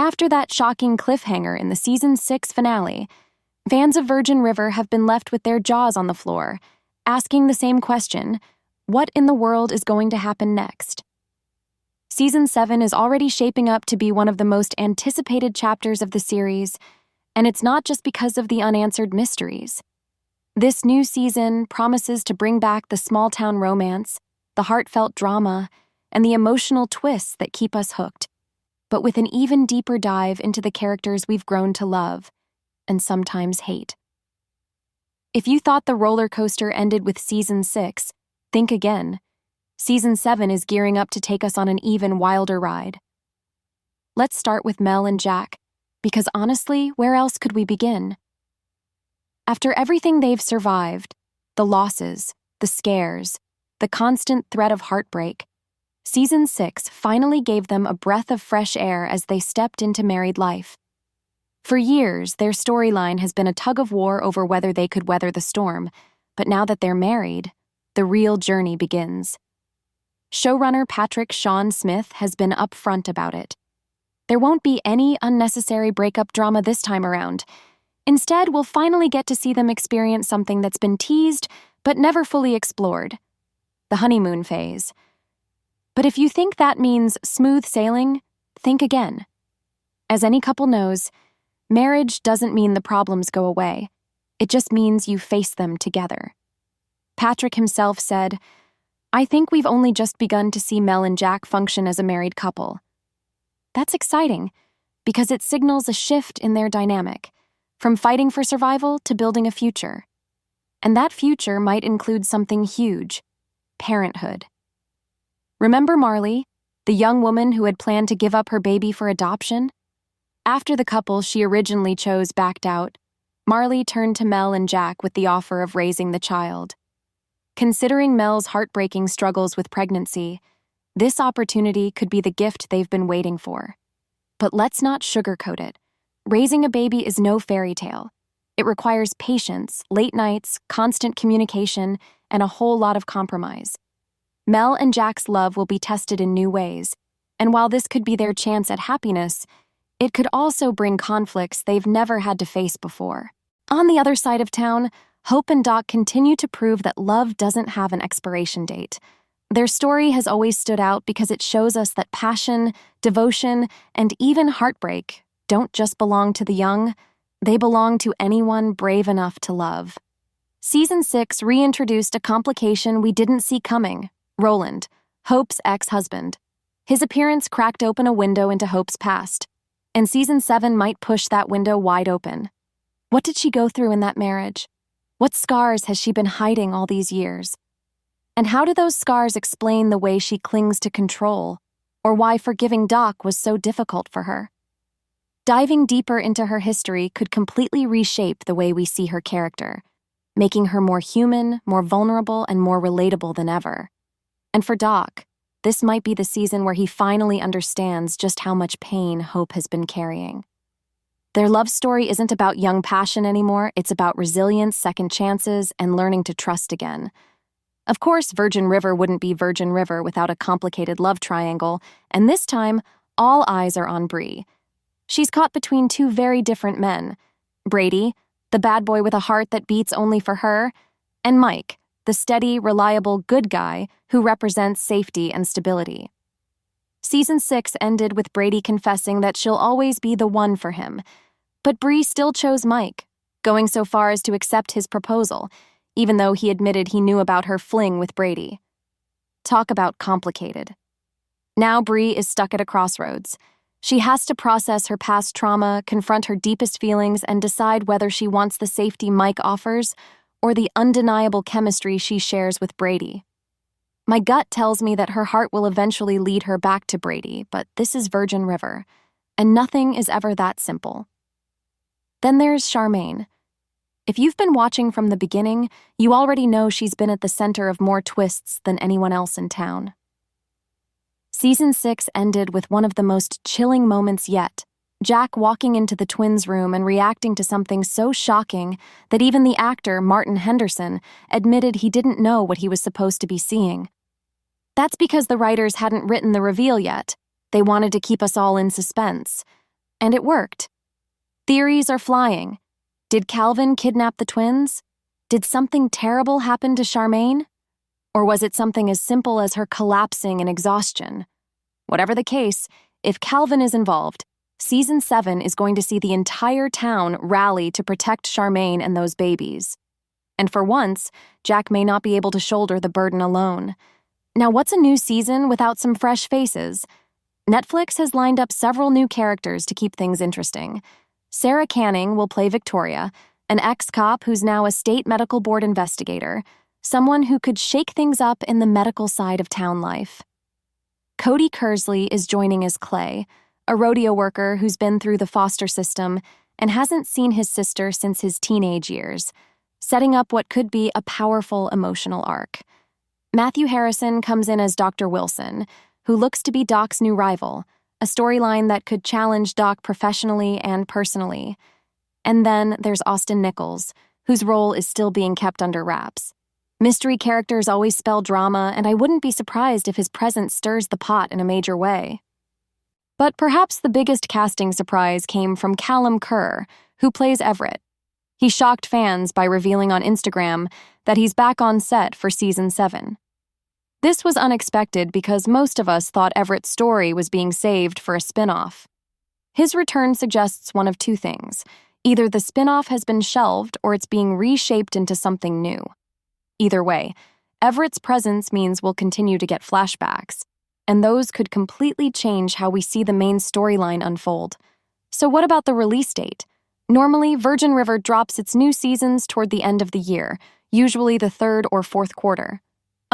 After that shocking cliffhanger in the season 6 finale, fans of Virgin River have been left with their jaws on the floor, asking the same question: what in the world is going to happen next? Season 7 is already shaping up to be one of the most anticipated chapters of the series, and it's not just because of the unanswered mysteries. This new season promises to bring back the small-town romance, the heartfelt drama, and the emotional twists that keep us hooked, but with an even deeper dive into the characters we've grown to love and sometimes hate. If you thought the roller coaster ended with Season 6, think again. Season 7 is gearing up to take us on an even wilder ride. Let's start with Mel and Jack, because honestly, where else could we begin? After everything they've survived, the losses, the scares, the constant threat of heartbreak, Season 6 finally gave them a breath of fresh air as they stepped into married life. For years, their storyline has been a tug-of-war over whether they could weather the storm, but now that they're married, the real journey begins. Showrunner Patrick Sean Smith has been upfront about it. There won't be any unnecessary breakup drama this time around. Instead, we'll finally get to see them experience something that's been teased but never fully explored: the honeymoon phase. But if you think that means smooth sailing, think again. As any couple knows, marriage doesn't mean the problems go away. It just means you face them together. Patrick himself said, "I think we've only just begun to see Mel and Jack function as a married couple." That's exciting, because it signals a shift in their dynamic, from fighting for survival to building a future. And that future might include something huge: parenthood. Remember Marley, the young woman who had planned to give up her baby for adoption? After the couple she originally chose backed out, Marley turned to Mel and Jack with the offer of raising the child. Considering Mel's heartbreaking struggles with pregnancy, this opportunity could be the gift they've been waiting for. But let's not sugarcoat it. Raising a baby is no fairy tale. It requires patience, late nights, constant communication, and a whole lot of compromise. Mel and Jack's love will be tested in new ways, and while this could be their chance at happiness, it could also bring conflicts they've never had to face before. On the other side of town, Hope and Doc continue to prove that love doesn't have an expiration date. Their story has always stood out because it shows us that passion, devotion, and even heartbreak don't just belong to the young, they belong to anyone brave enough to love. Season 6 reintroduced a complication we didn't see coming: Roland, Hope's ex-husband. His appearance cracked open a window into Hope's past, and Season 7 might push that window wide open. What did she go through in that marriage? What scars has she been hiding all these years? And how do those scars explain the way she clings to control, or why forgiving Doc was so difficult for her? Diving deeper into her history could completely reshape the way we see her character, making her more human, more vulnerable, and more relatable than ever. And for Doc, this might be the season where he finally understands just how much pain Hope has been carrying. Their love story isn't about young passion anymore, it's about resilience, second chances, and learning to trust again. Of course, Virgin River wouldn't be Virgin River without a complicated love triangle, and this time, all eyes are on Bree. She's caught between two very different men: Brady, the bad boy with a heart that beats only for her, and Mike, the steady, reliable, good guy who represents safety and stability. Season 6 ended with Brady confessing that she'll always be the one for him, but Bree still chose Mike, going so far as to accept his proposal, even though he admitted he knew about her fling with Brady. Talk about complicated. Now Bree is stuck at a crossroads. She has to process her past trauma, confront her deepest feelings, and decide whether she wants the safety Mike offers or the undeniable chemistry she shares with Brady. My gut tells me that her heart will eventually lead her back to Brady, but this is Virgin River, and nothing is ever that simple. Then there's Charmaine. If you've been watching from the beginning, you already know she's been at the center of more twists than anyone else in town. Season 6 ended with one of the most chilling moments yet: Jack walking into the twins' room and reacting to something so shocking that even the actor, Martin Henderson, admitted he didn't know what he was supposed to be seeing. That's because the writers hadn't written the reveal yet. They wanted to keep us all in suspense. And it worked. Theories are flying. Did Calvin kidnap the twins? Did something terrible happen to Charmaine? Or was it something as simple as her collapsing in exhaustion? Whatever the case, if Calvin is involved, Season 7 is going to see the entire town rally to protect Charmaine and those babies. And for once, Jack may not be able to shoulder the burden alone. Now, what's a new season without some fresh faces? Netflix has lined up several new characters to keep things interesting. Sarah Canning will play Victoria, an ex-cop who's now a state medical board investigator, someone who could shake things up in the medical side of town life. Cody Kersley is joining as Clay, a rodeo worker who's been through the foster system and hasn't seen his sister since his teenage years, setting up what could be a powerful emotional arc. Matthew Harrison comes in as Dr. Wilson, who looks to be Doc's new rival, a storyline that could challenge Doc professionally and personally. And then there's Austin Nichols, whose role is still being kept under wraps. Mystery characters always spell drama, and I wouldn't be surprised if his presence stirs the pot in a major way. But perhaps the biggest casting surprise came from Callum Kerr, who plays Everett. He shocked fans by revealing on Instagram that he's back on set for Season 7. This was unexpected because most of us thought Everett's story was being saved for a spin-off. His return suggests one of two things. Either the spin-off has been shelved or it's being reshaped into something new. Either way, Everett's presence means we'll continue to get flashbacks, and those could completely change how we see the main storyline unfold. So what about the release date? Normally, Virgin River drops its new seasons toward the end of the year, usually the third or fourth quarter.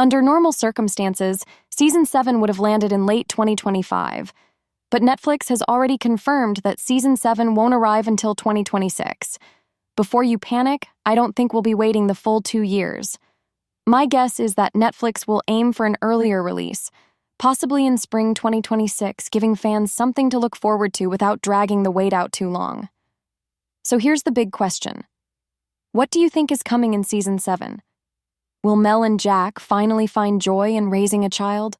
Under normal circumstances, Season 7 would have landed in late 2025. But Netflix has already confirmed that Season 7 won't arrive until 2026. Before you panic, I don't think we'll be waiting the full 2 years. My guess is that Netflix will aim for an earlier release, possibly in spring 2026, giving fans something to look forward to without dragging the wait out too long. So here's the big question. What do you think is coming in Season 7? Will Mel and Jack finally find joy in raising a child?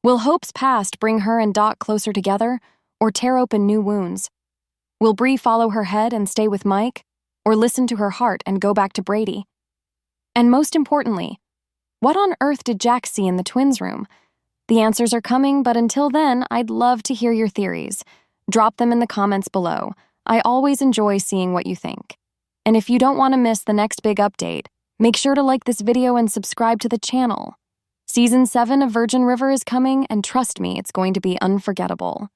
Will Hope's past bring her and Doc closer together, or tear open new wounds? Will Bree follow her head and stay with Mike, or listen to her heart and go back to Brady? And most importantly, what on earth did Jack see in the twins' room? The answers are coming, but until then, I'd love to hear your theories. Drop them in the comments below. I always enjoy seeing what you think. And if you don't want to miss the next big update, make sure to like this video and subscribe to the channel. Season 7 of Virgin River is coming, and trust me, it's going to be unforgettable.